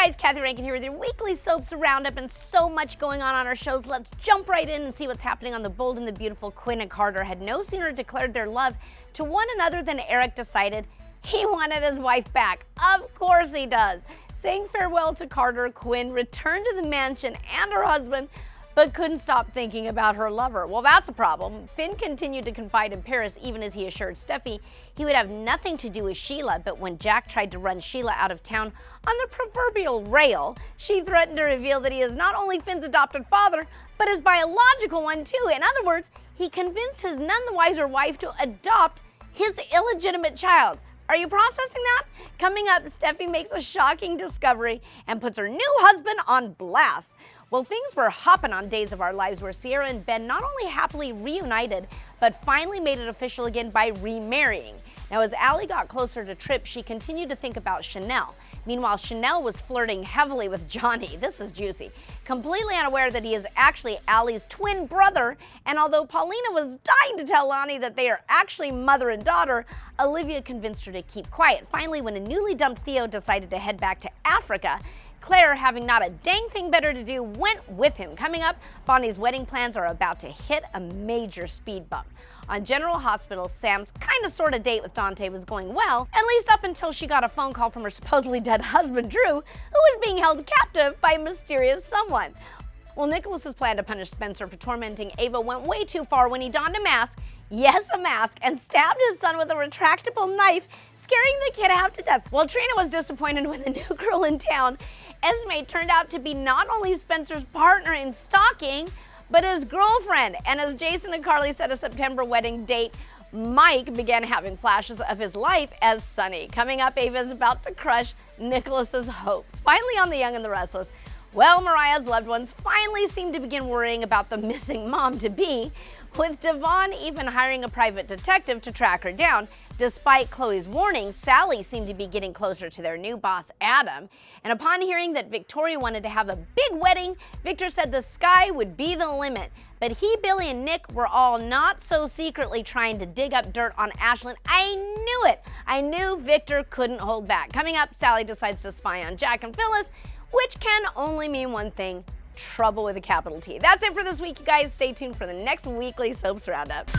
guys, Kathy Rankin here with your weekly soaps roundup and so much going on our shows. Let's jump right in and see what's happening on The Bold and the Beautiful. Quinn and Carter had no sooner declared their love to one another than Eric decided he wanted his wife back. Of course he does. Saying farewell to Carter, Quinn returned to the mansion and her husband, but couldn't stop thinking about her lover. Well, that's a problem. Finn continued to confide in Paris, even as he assured Steffy he would have nothing to do with Sheila, but when Jack tried to run Sheila out of town on the proverbial rail, she threatened to reveal that he is not only Finn's adopted father, but his biological one too. In other words, he convinced his none the wiser wife to adopt his illegitimate child. Are you processing that? Coming up, Steffy makes a shocking discovery and puts her new husband on blast. Well, things were hopping on Days of Our Lives where Ciara and Ben not only happily reunited, but finally made it official again by remarrying. Now, as Allie got closer to Tripp, she continued to think about Chanel. Meanwhile, Chanel was flirting heavily with Johnny. This is juicy. Completely unaware that he is actually Allie's twin brother, and although Paulina was dying to tell Lani that they are actually mother and daughter, Olivia convinced her to keep quiet. Finally, when a newly dumped Theo decided to head back to Africa, Claire, having not a dang thing better to do, went with him. Coming up, Bonnie's wedding plans are about to hit a major speed bump. On General Hospital, Sam's kinda-sorta date with Dante was going well, at least up until she got a phone call from her supposedly dead husband, Drew, who was being held captive by a mysterious someone. Well, Nicholas's plan to punish Spencer for tormenting Ava went way too far when he donned a mask, yes, a mask, and stabbed his son with a retractable knife, scaring the kid half to death. While Trina was disappointed with the new girl in town, Esme turned out to be not only Spencer's partner in stalking, but his girlfriend. And as Jason and Carly set a September wedding date, Mike began having flashes of his life as Sonny. Coming up, Ava is about to crush Nicholas's hopes. Finally, on The Young and the Restless, well, Mariah's loved ones finally seem to begin worrying about the missing mom-to-be, with Devon even hiring a private detective to track her down. Despite Chloe's warnings, Sally seemed to be getting closer to their new boss, Adam. And upon hearing that Victoria wanted to have a big wedding, Victor said the sky would be the limit. But he, Billy, and Nick were all not so secretly trying to dig up dirt on Ashlyn. I knew it! I knew Victor couldn't hold back. Coming up, Sally decides to spy on Jack and Phyllis, which can only mean one thing: trouble with a capital T. That's it for this week, you guys. Stay tuned for the next weekly Soaps Roundup.